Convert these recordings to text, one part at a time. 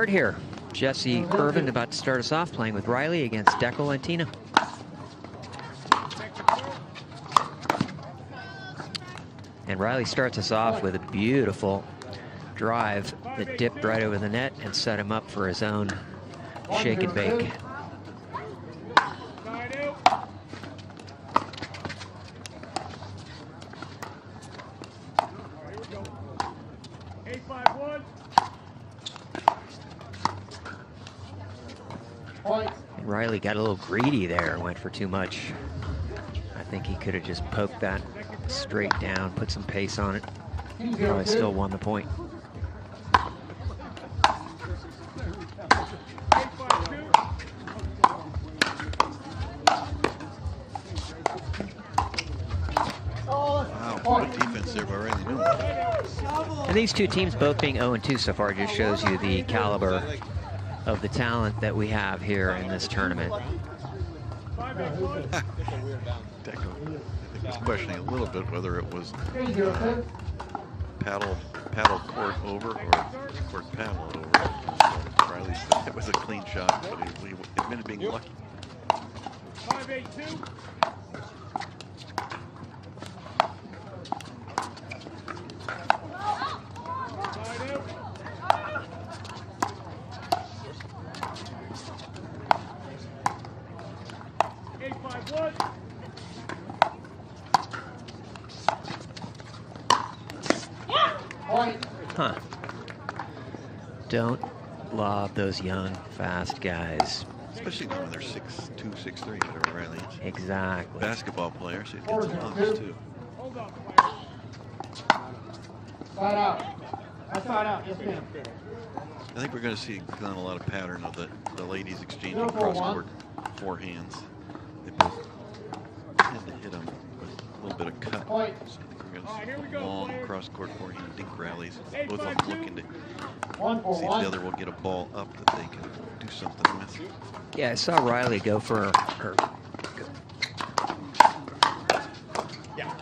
start here. Jesse Irvine about to start us off, playing with Riley against Deckel and Tina. And Riley starts us off with a beautiful drive that dipped right over the net and set him up for his own shake and bake. And Riley got a little greedy there, went for too much. I think he could have just poked that straight down, put some pace on it. Probably still won the point. Wow, what defense there by Riley Newman. And these two teams both being 0-2 so far just shows you the caliber of the talent that we have here in this tournament. Deco, I think was questioning a little bit whether it was paddle court over or court paddle over. So Riley said it was a clean shot, but he admitted being lucky. 5-8-2. Huh. Don't lob those young, fast guys. Especially when they're 6'2", 6'3", whatever Riley is. Exactly. Basketball player, so he gets some lungs too. Side out. Side out. Yes, ma'am. I think we're going to see a lot of pattern of the ladies exchanging cross-court forehands. They both tend to hit them with a little bit of cut. So I think we're going to see long cross-court forehand dink rallies. Both of them looking to see if the other will get a ball up that they can do something with. Yeah, I saw Riley go for her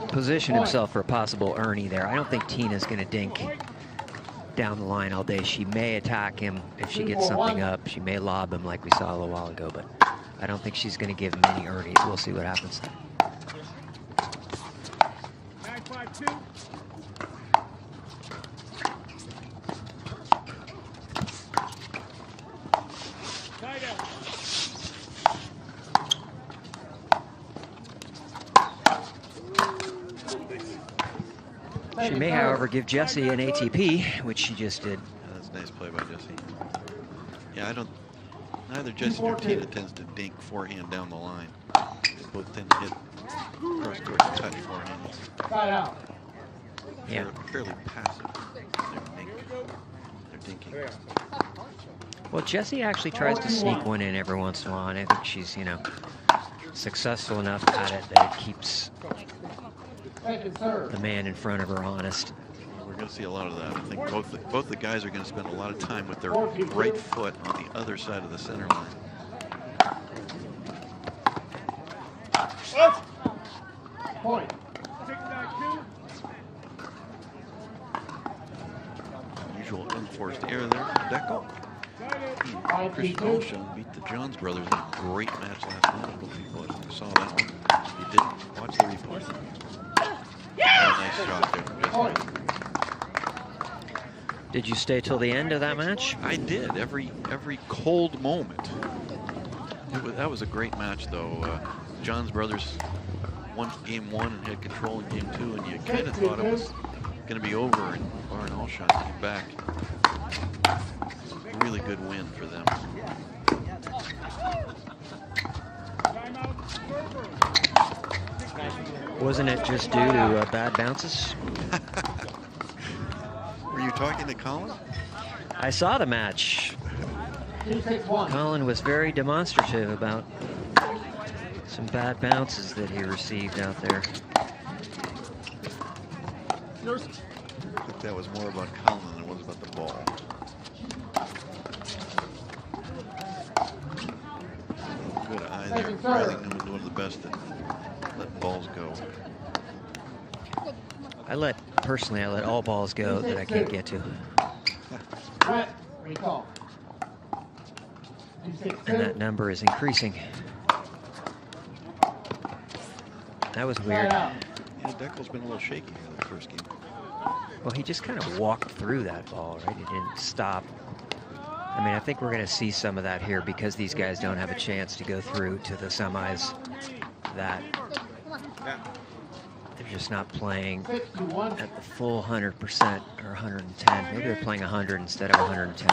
position himself for a possible Ernie there. I don't think Tina's going to dink down the line all day. She may attack him if she gets something up. She may lob him like we saw a little while ago, but I don't think she's going to give him any Ernies. We'll see what happens. 9-5-2. She may, however, give Jesse an ATP, which she just did. Yeah, that's a nice play by Jesse. Yeah, neither Jesse nor Tina tends to dink forehand down the line. They both tend to hit cross-court touch forehands. Side out. Yeah. They're fairly passive. They're dinking. Well, Jesse actually tries to sneak one in every once in a while, and I think she's, successful enough at it that it keeps the man in front of her honest. We're going to see a lot of that. I think both the guys are going to spend a lot of time with their right foot on the other side of the center line. Point. Unusual unforced error there from Deckel. Christian Olshan beat the Johns brothers in a great match last night. I hope people saw that one. If you didn't, watch the replay. Nice shot there from Jesse. Did you stay till the end of that match? I did. Every cold moment. That was a great match, though. Johns brothers won game one and had control in game two, and you kind of thought it was going to be over, and Lauren Olshan came back. A really good win for them. Wasn't it just due to bad bounces? Were you talking to Colin? I saw the match. Colin was very demonstrative about some bad bounces that he received out there. I think that was more about Colin than it was about the ball. Good eye there. Riley Newman, one of the best at letting balls go. Personally, I let all balls go that I can't get to. Brett, recall. And that number is increasing. That was weird. Yeah, Deckel's been a little shaky in the first game. Well, he just kind of walked through that ball, right? He didn't stop. I mean, I think we're going to see some of that here because these guys don't have a chance to go through to the semis. That they're just not playing at the full 100% or 110. Maybe they're playing 100 instead of 110.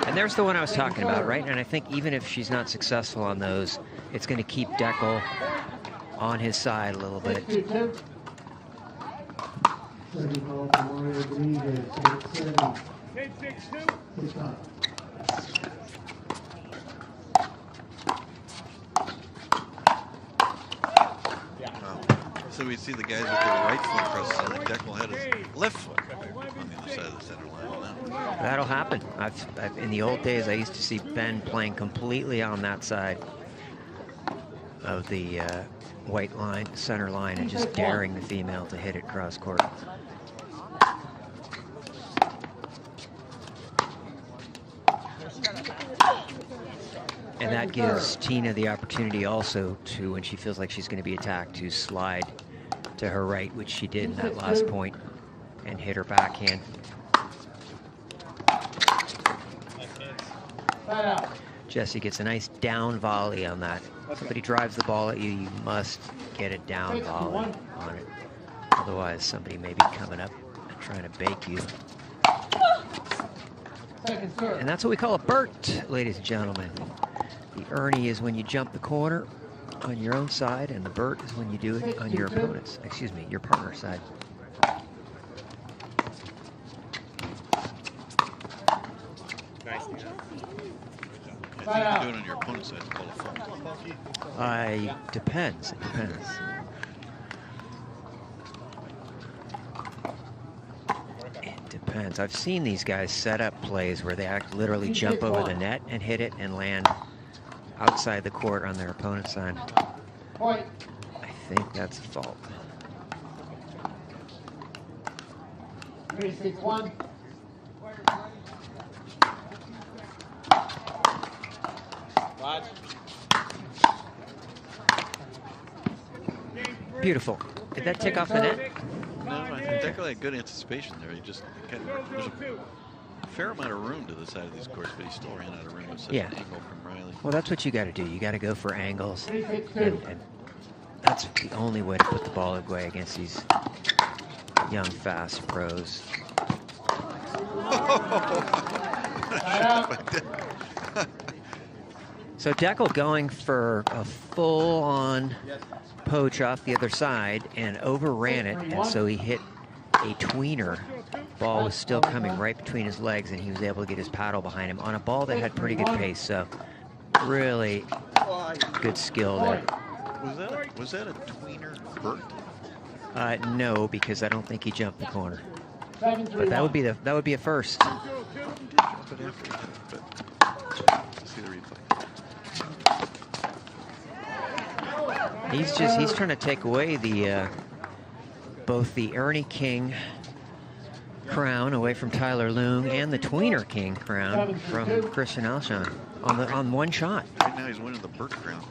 And there's the one I was talking about, right? And I think even if she's not successful on those, it's going to keep Deckel on his side a little bit. So we see the guys with their right foot across the center. Deckel had his left foot on the other side of the center line. Now. That'll happen. In the old days, I used to see Ben playing completely on that side of the white line, center line, and just daring the female to hit it cross court. And that gives Tina the opportunity also to, when she feels like she's going to be attacked, to slide to her right, which she did in that last point, and hit her backhand. Jesse gets a nice down volley on that. Somebody drives the ball at you, you must get a down volley on it. Otherwise, somebody may be coming up and trying to bake you. And that's what we call a Burt, ladies and gentlemen. The Ernie is when you jump the corner on your own side, and the Burt is when you do it on your opponent's, excuse me, your partner's side. I think you do it on your opponent's side, it's called a fault. Depends. It depends. It depends. I've seen these guys set up plays where they literally jump over the net and hit it and land outside the court on their opponent's side. I think that's a fault. 3-6-1. Beautiful. Did that tick off the net? No, I think Deckel had good anticipation there. He just kind of, there's a fair amount of room to the side of these courts, but he still ran out of room with such an angle from Riley. Well, that's what you got to do. You got to go for angles, and that's the only way to put the ball away against these young, fast pros. So Deckel going for a full-on poach off the other side and overran it, and so he hit a tweener. Ball was still coming right between his legs, and he was able to get his paddle behind him on a ball that had pretty good pace. So really good skill there. Was that a tweener Burt? No, because I don't think he jumped the corner. But that would be a first. He's trying to take away the both the Ernie King crown away from Tyler Loong and the Tweener King crown from Christian Alshon on one shot. Right now he's winning the Burt crown.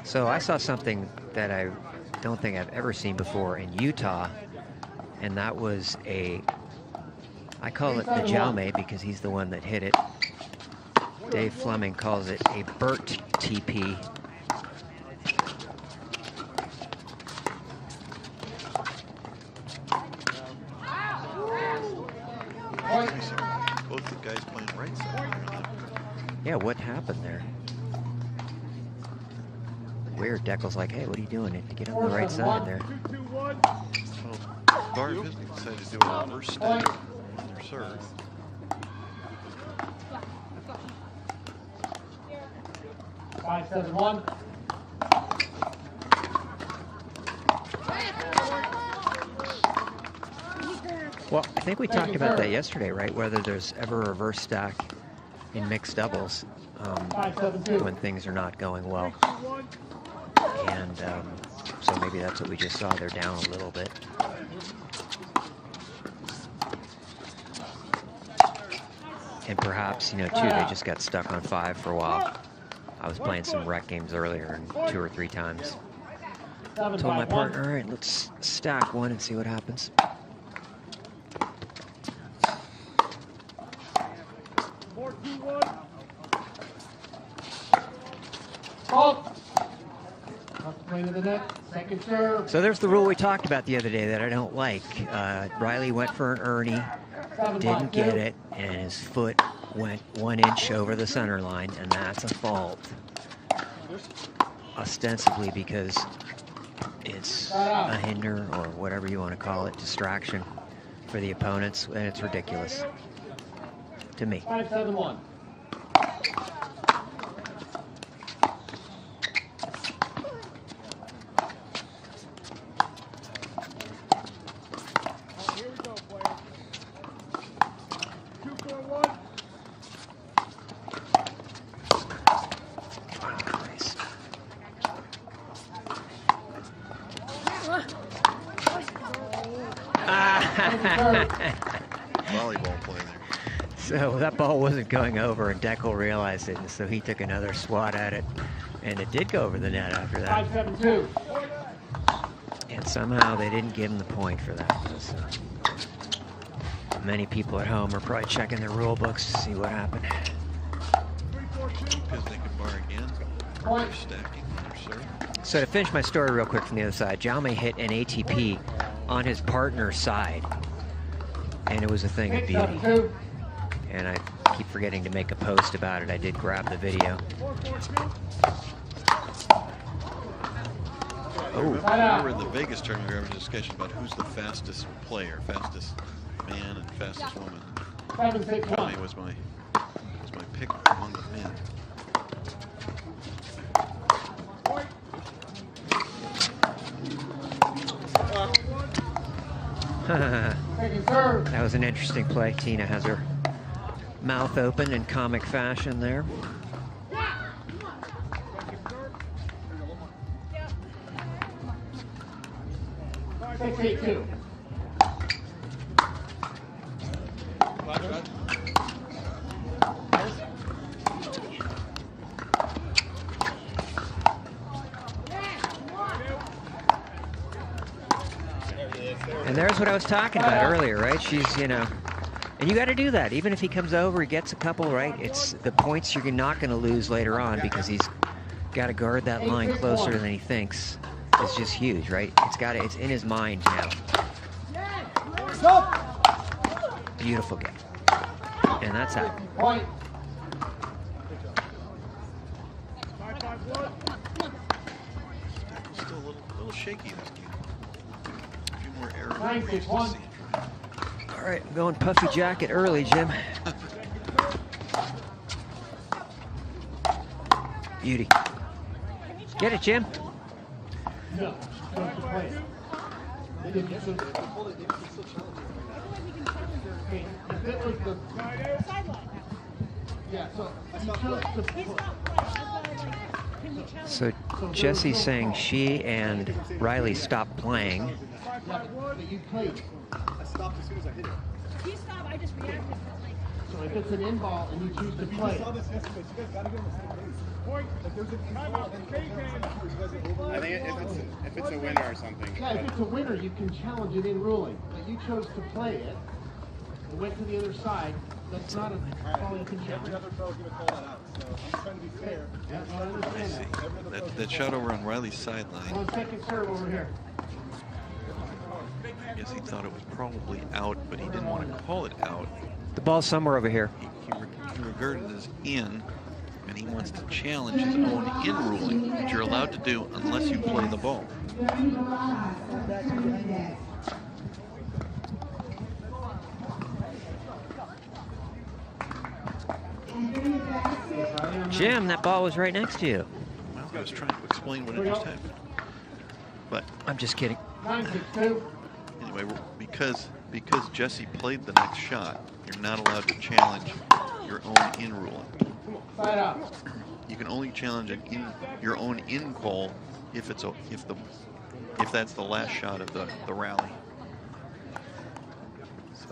So I saw something that I don't think I've ever seen before in Utah, and that was I call it the Jaume because he's the one that hit it. Dave Fleming calls it a Burt TP. Both the guys playing right side. Yeah, what happened there? Weird. Deckel's like, hey, what are you doing? To get on the right side there. Well, Pisnik decided to do a reverse step on their serve. Five, 7-1. Well, I think we talked about that yesterday, right? Whether there's ever a reverse stack in mixed doubles when things are not going well. And so maybe that's what we just saw. They're down a little bit. And perhaps, you know, too, they just got stuck on 5 for a while. I was playing some rec games earlier, and 2 or 3 times told my partner, all right, let's stack 1 and see what happens. So there's the rule we talked about the other day that I don't like. Riley went for an Ernie, didn't get it, and his foot went 1 inch over the center line, and that's a fault. Ostensibly because it's a hinder, or whatever you want to call it, distraction for the opponents, and it's ridiculous to me. 5-7-1. Volleyball play there. So that ball wasn't going over, and Deckel realized it, and so he took another swat at it, and it did go over the net after that. 5-7-2. And somehow they didn't give him the point for that. So many people at home are probably checking their rule books to see what happened. Pisnik and bar again. They're stacking their serve. So to finish my story real quick from the other side, Jaume hit an ATP on his partner's side, and it was a thing of beauty. And I keep forgetting to make a post about it. I did grab the video. Oh, remember in the Vegas tournament, we were having a discussion about who's the fastest player, fastest man and fastest woman. Johnny was my pick among the men. That was an interesting play. Tina has her mouth open in comic fashion there. And there's what I was talking about earlier, right? She's, you know, and you got to do that. Even if he comes over, he gets a couple, right? It's the points you're not going to lose later on, because he's got to guard that line closer than he thinks. It's just huge, right? It's in his mind now. Beautiful game. And that's how. Still a little shaky this game. A few more errors. All right, I'm going puffy jacket early, Jim. Beauty. Get it, Jim. No. So Jesse's saying she and Riley stopped playing. I stopped as soon as I hit it. If you stop, I just reacted. So if it's an in ball and you choose to play. I saw this yesterday. You guys gotta get on the same page. Like there's an in ball and I think if it's a winner or something. Yeah, if it's a winner, you can challenge it in ruling. But you chose to play it. It went to the other side. That's not a ball you can challenge. every other throw's gonna call that out. So I'm trying to be fair. Yeah, I I understand see. that. That shot over on Riley's sideline. One second serve over here. I guess he thought it was probably out, but he didn't want to call it out. The ball's somewhere over here. He regarded it as in, and he wants to challenge his own in ruling, which you're allowed to do unless you play the ball. Jim, that ball was right next to you. Well, I was trying to explain what had just happened. But I'm just kidding. 9-6-2. anyway, because Jesse played the next shot, you're not allowed to challenge your own in ruling. Side out. You can only challenge your own in call if that's the last shot of the rally. So,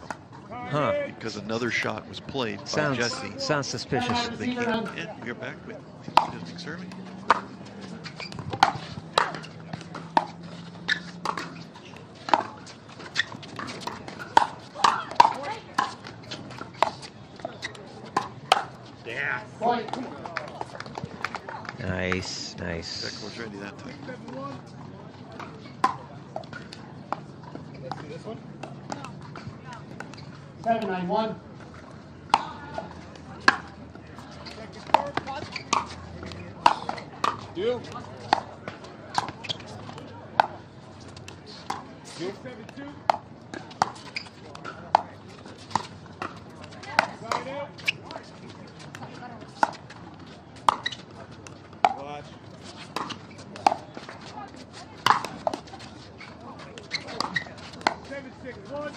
Huh. because another shot was played by Sounds Jesse. sounds suspicious. They can't. Yeah, we are back with Pisnik serving. Point. Nice, nice. Deck was ready that time. Let's see this one. 7-9-1. Do. Do. 7-2. Side out. Watch. 7-6-1.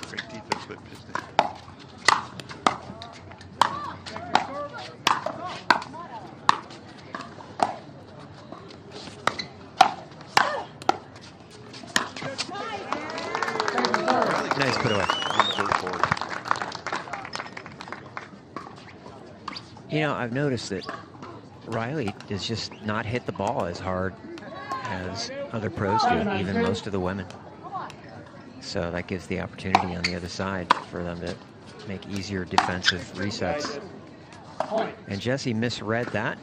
Great defense by Pisnik. Second serve. Nice put away. You know, I've noticed that Riley does just not hit the ball as hard as other pros do, even most of the women. So that gives the opportunity on the other side for them to make easier defensive resets. And Jessie misread that,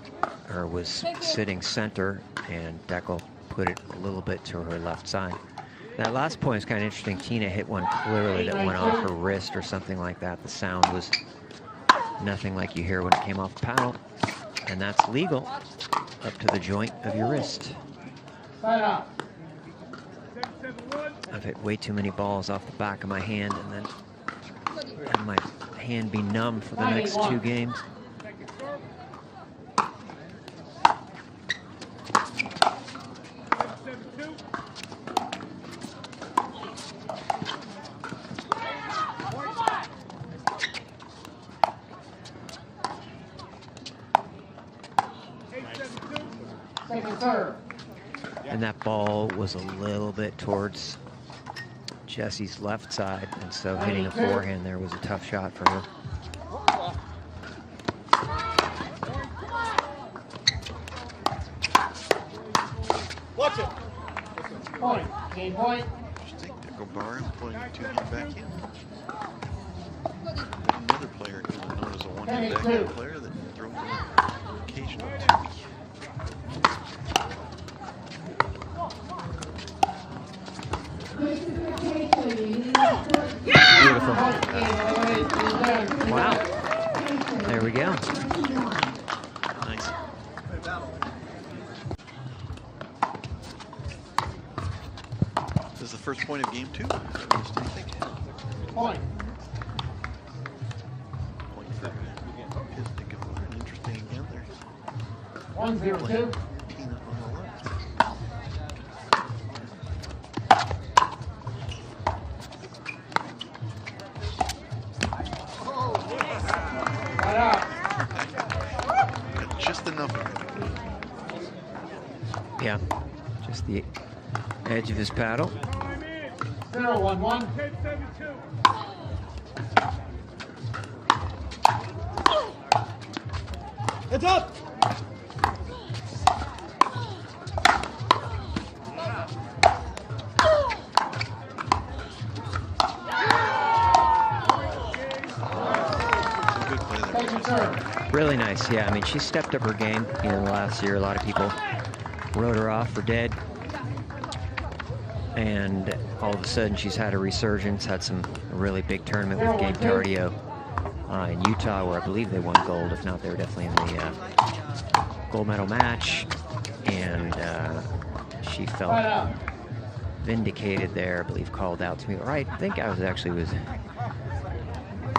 or was sitting center, and Deckel put it a little bit to her left side. That last point is kind of interesting. Tina hit one clearly that went off her wrist or something like that. The sound was nothing like you hear when it came off the paddle. And that's legal up to the joint of your wrist. I've hit way too many balls off the back of my hand and then have my hand be numb for the next 2 games. And that ball was a little bit towards Jessie's left side, and so hitting a forehand there was a tough shot for her. Watch it. Point. Game point. Interesting. Deco bar and putting a 2-hand backhand. Another player known as a 1-hand backhand player that throws in an occasional 2. Beautiful. Wow. There we go. Nice. This is the first point of game 2. What do you think? Point. Point for Pisnik. Interesting again there. 1-0-2. Tina on the left. Right out. Got just enough. Yeah, just the edge of his paddle. 0-1-1. 10-7-2. Heads up. Good play there. Really nice, yeah. I mean, she stepped up her game. You know, last year a lot of people wrote her off for dead. And all of a sudden she's had a resurgence, had some really big tournament with Gabe Tardio in Utah, where I believe they won gold. If not, they were definitely in the gold medal match. And she felt vindicated there, I believe called out to me. Or I think I was actually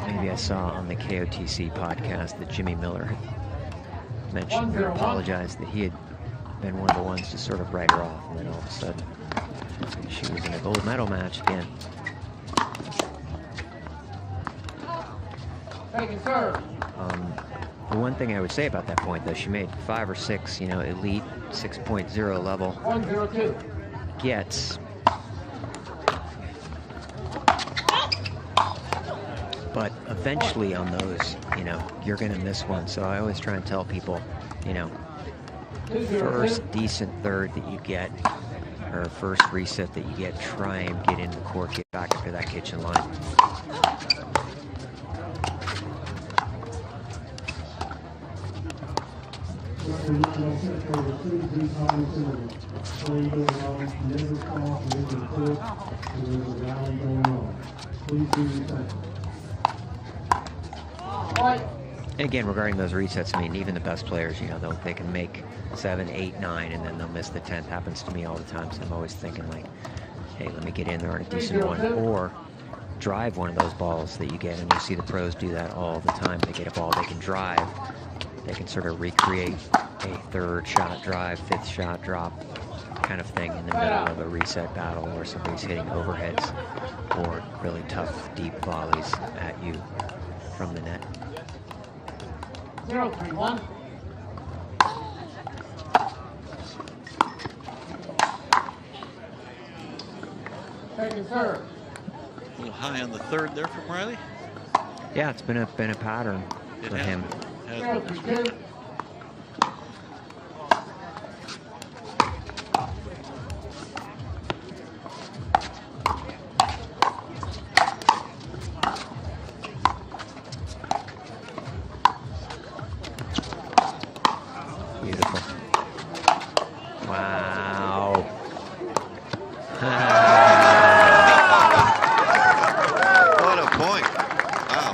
maybe I saw on the KOTC podcast that Jimmy Miller had mentioned or apologized that he had been one of the ones to sort of write her off, and then all of a sudden she was in a gold medal match again. The one thing I would say about that point, though, she made 5 or 6, you know, elite 6.0 level 1-0-2. gets. But eventually on those, you know, you're going to miss one. So I always try and tell people, you know, 2-0-2. first decent third that you get, or first reset that you get, try and get into the court, get back up to that kitchen line. Again, regarding those resets, I mean, even the best players, you know, they can make 7, 8, 9, and then they'll miss the 10th. Happens to me all the time, so I'm always thinking like, hey, let me get in there on a decent one, or drive one of those balls that you get, and you see the pros do that all the time. They get a ball they can drive, they can sort of recreate a third shot drive, fifth shot drop kind of thing in the middle of a reset battle where somebody's hitting overheads or really tough deep volleys at you from the net. 0-3-1. Second serve. A little high on the third there from Riley. Yeah, it's been a pattern for him. Has been this week. 0-3-2. Beautiful. Wow. What a point. Wow.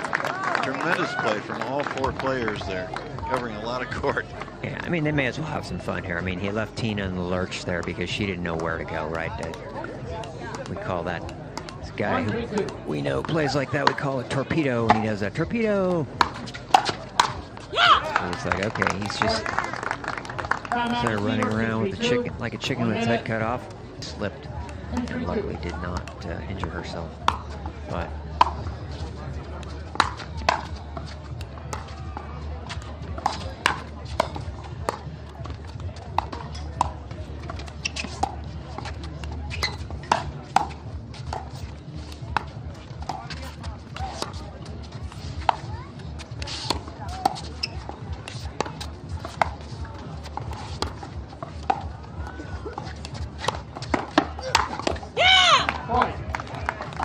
Tremendous play from all four players there, covering a lot of court. Yeah, I mean, they may as well have some fun here. I mean, he left Tina in the lurch there because she didn't know where to go, right? We call that, this guy who we know plays like that, we call it torpedo, and he does that torpedo. So it's like, okay, he's just sort of running around with a chicken, like a chicken with its head cut off. Slipped and luckily did not injure herself. But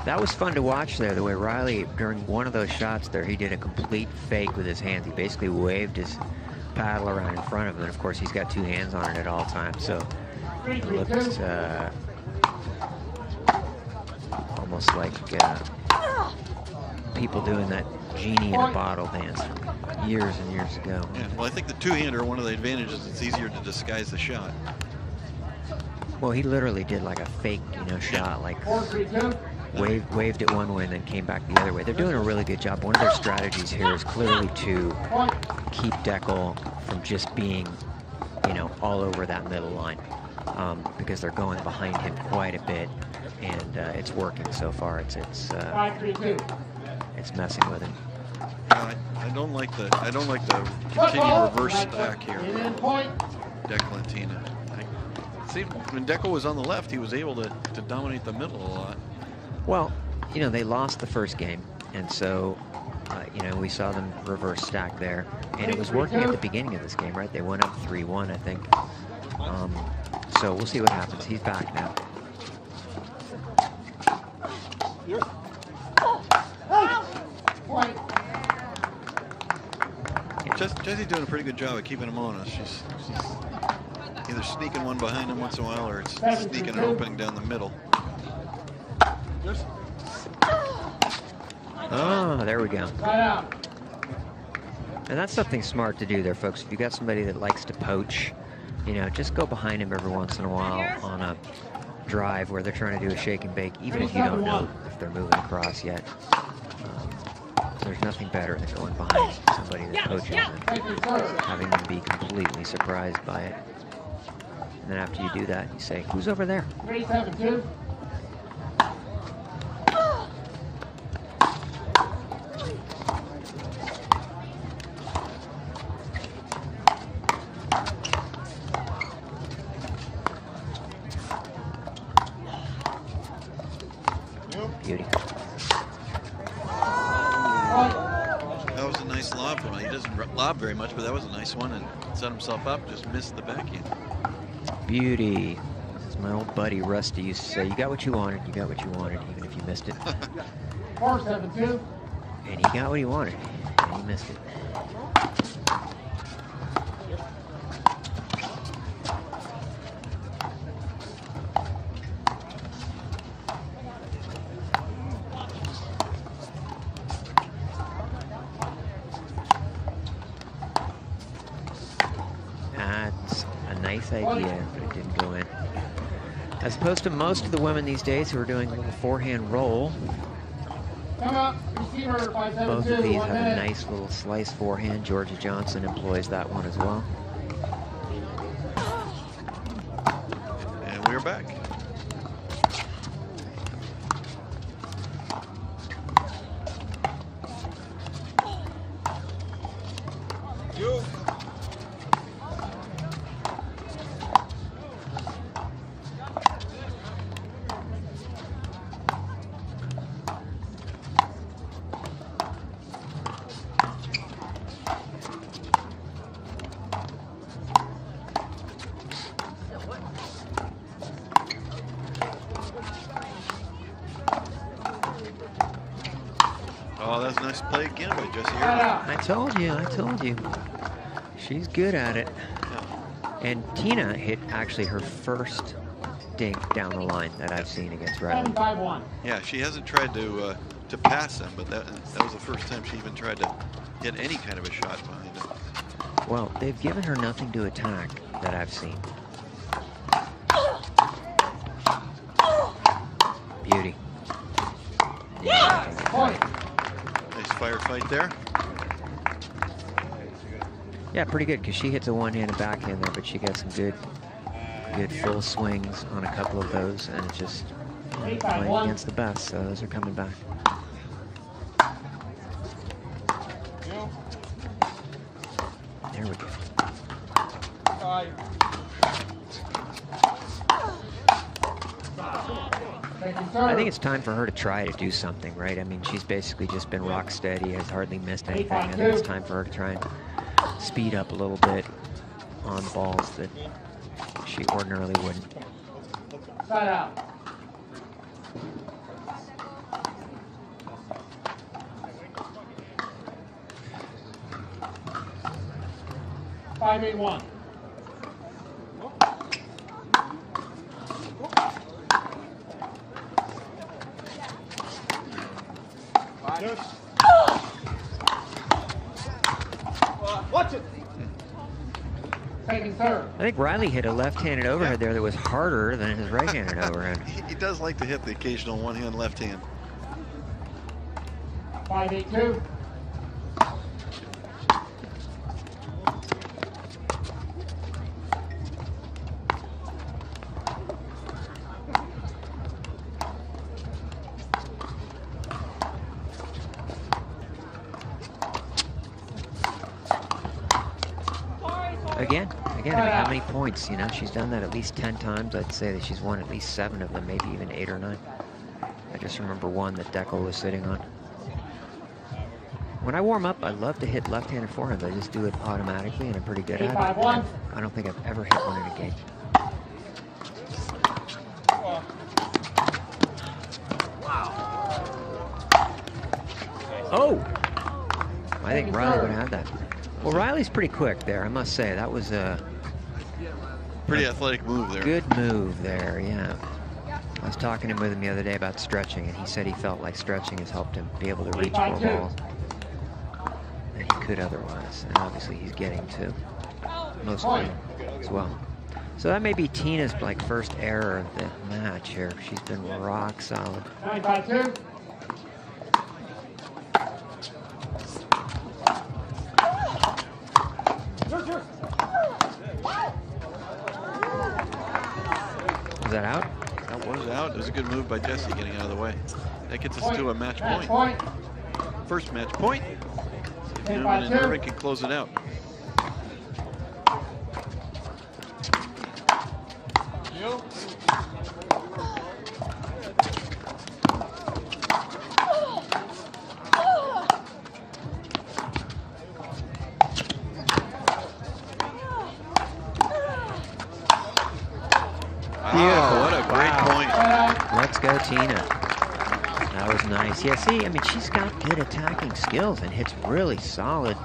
that was fun to watch there, the way Riley, during one of those shots there, he did a complete fake with his hands. He basically waved his paddle around in front of him, and of course he's got two hands on it at all times, so it looked almost like people doing that genie in a bottle dance from years and years ago. Yeah, well, I think the two-hander, one of the advantages, it's easier to disguise the shot. Well, he literally did like a fake, you know, shot, like 4-3-2. waved it one way and then came back the other way. They're doing a really good job. One of their strategies here is clearly to keep Deckel from just being, you know, all over that middle line, because they're going behind him quite a bit, and it's working so far. It's 5-3-2. it's messing with him. I don't like the continued reverse stack here. In point. Deckel and Tina. See, when Deckel was on the left, he was able to dominate the middle a lot. Well, you know, they lost the first game, and so, you know, we saw them reverse stack there, and it was working at the beginning of this game, right? They went up 3-1, I think. So we'll see what happens. He's back now. Jessie's doing a pretty good job of keeping him honest. She's either sneaking one behind him once in a while, or it's sneaking an opening down the middle. Oh, there we go. Right out. And that's something smart to do there, folks. If you got somebody that likes to poach, you know, just go behind him every once in a while on a drive where they're trying to do a shake and bake, even if you don't know if they're moving across yet. There's nothing better than going behind somebody that poaches and having them be completely surprised by it. And then after you do that, you say, who's over there? 3-7-2. Beauty. That was a nice lob from him. He doesn't lob very much, but that was a nice one and set himself up. Just missed the backhand. Beauty. As my old buddy Rusty used to say, you got what you wanted, you got what you wanted, even if you missed it. 4-7-2. And he got what he wanted, and he missed it. That's a nice idea, but it didn't go in. As opposed to most of the women these days who are doing a little forehand roll. Come up, receiver 5-7-2. Both of these 1 have a minute. nice little slice forehand. Georgia Johnson employs that one as well. And we're back. Oh, that's a nice play again by Jessie Irvine. I told you. She's good at it. And Tina hit actually her first dink down the line that I've seen against Riley. 7-5-1. Yeah, she hasn't tried to pass him, but that was the first time she even tried to hit any kind of a shot behind him. Well, they've given her nothing to attack that I've seen. Beauty. Yeah. Point. Nice firefight there. Yeah, pretty good, because she hits a one-handed backhand there, but she got some good full swings on a couple of those, and it's just playing against the best, so those are coming back. There we go. I think it's time for her to try to do something, right? I mean, she's basically just been rock steady, has hardly missed anything. I think it's time for her to try and speed up a little bit on balls that she ordinarily wouldn't. Side out. Five, 8-1. Watch it. Taking third. I think Riley hit a left-handed overhead there that was harder than his right-handed overhead. He does like to hit the occasional one-hand left hand. 5-8-2. Again, I mean, how many points? You know, she's done that at least 10 times. I'd say that she's won at least 7 of them, maybe even 8 or 9. I just remember one that Deckel was sitting on. When I warm up, I love to hit left-handed forehands. I just do it automatically, and I'm pretty good at it. 8-5-1. I don't think I've ever hit one in a game. Oh! I think Riley would have that. Well, Riley's pretty quick there, I must say. That was a Pretty athletic move there. good move there, yeah. I was talking with him the other day about stretching, and he said he felt like stretching has helped him be able to reach more balls than he could otherwise. And obviously he's getting to most of them as well. So that may be Tina's first error of the match here. She's been rock solid. 9-5-2. Was that out? That was out. It was a good move by Jessie getting out of the way. That gets us to a match point. Point. First match point. See if 10-5-2. Newman and Irvine can close it out. beautiful. What a great point. Let's go, Tina. That was nice. Yeah, see, I mean, she's got good attacking skills and hits really solid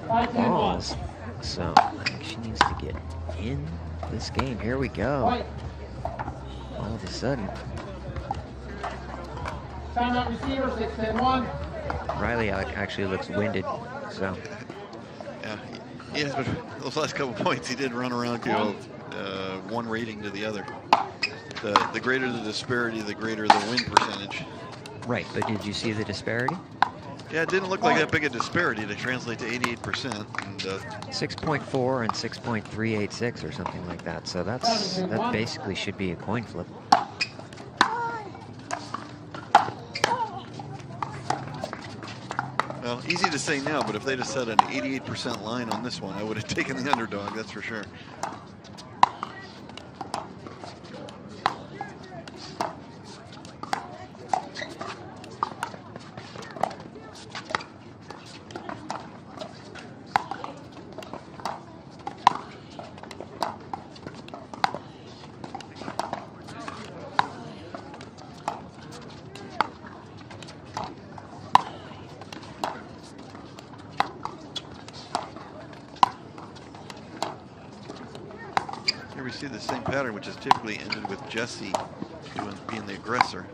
balls. So I think she needs to get in this game. Here we go. All of a sudden. Timeout receiver, 6-10-1. Riley actually looks winded, so. Yeah, yes, but those last couple points, he did run around to one rating to the other. The greater the disparity, the greater the win percentage. Right, but did you see the disparity? Yeah, it didn't look like that big a disparity to translate to 88%. And 6.4 and 6.386 or something like that. So that basically should be a coin flip. well, easy to say now, but if they'd have set an 88% line on this one, I would have taken the underdog, that's for sure. Here we see the same pattern, which is typically ended with Jesse being the aggressor.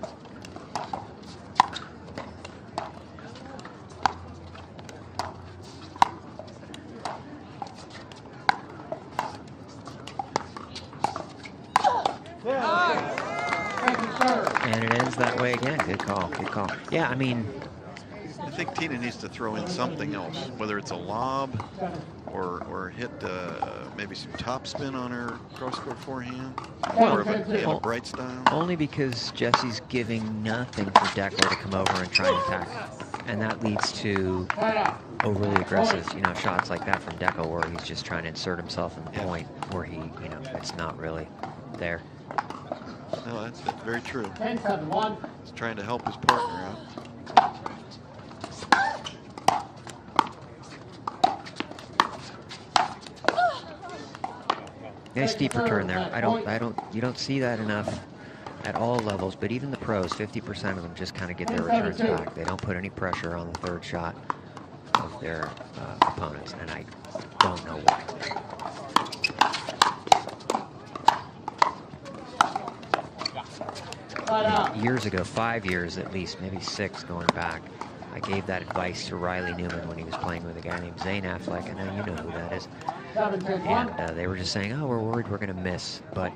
And it ends that way again. Good call, good call. Yeah, I mean, I think Tina needs to throw in something else, whether it's a lob or hit maybe some top spin on her cross-court forehand, or a bright style. only because Jesse's giving nothing for Deckler to come over and try and attack. And that leads to overly aggressive, shots like that from Deco where he's just trying to insert himself in the point where he, it's not really there. No, that's very true. 10-7-1. He's trying to help his partner out. Nice deep return there. You don't see that enough at all levels, but even the pros, 50% of them just kind of get their returns back. They don't put any pressure on the third shot of their opponents, and I don't know why. Years ago, 5 years at least, maybe 6 going back, I gave that advice to Riley Newman when he was playing with a guy named Zane Affleck, and now you know who that is. And they were just saying, oh, we're worried we're going to miss. But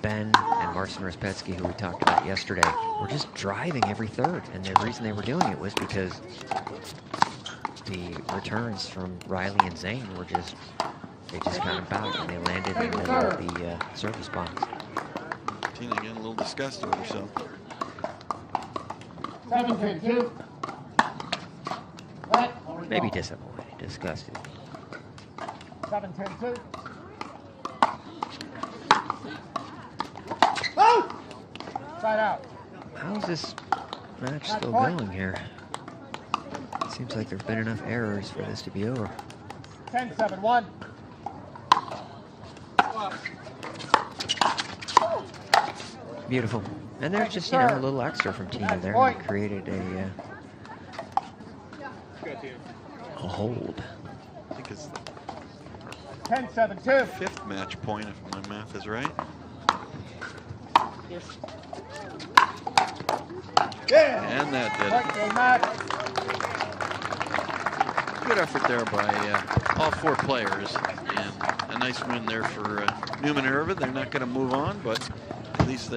Ben and Marcin Respetsky, who we talked about yesterday, were just driving every third. And the reason they were doing it was because the returns from Riley and Zane were they just kind of bounced and they landed in the middle of the service box. Tina getting a little disgusted with herself. 7-10-2. Maybe disappointed, disgusted. 7-10-2. Side out. How's this match still going here? It seems like there've been enough errors for this to be over. 10-7-1. Beautiful. And there's just, a little extra from Tina there. And created a hold. I think it's 10-7-2. 5th match point, if my math is right. Yeah. And that did it. Good effort there by all 4 players. And a nice win there for Newman and Irvine. They're not going to move on, but at least they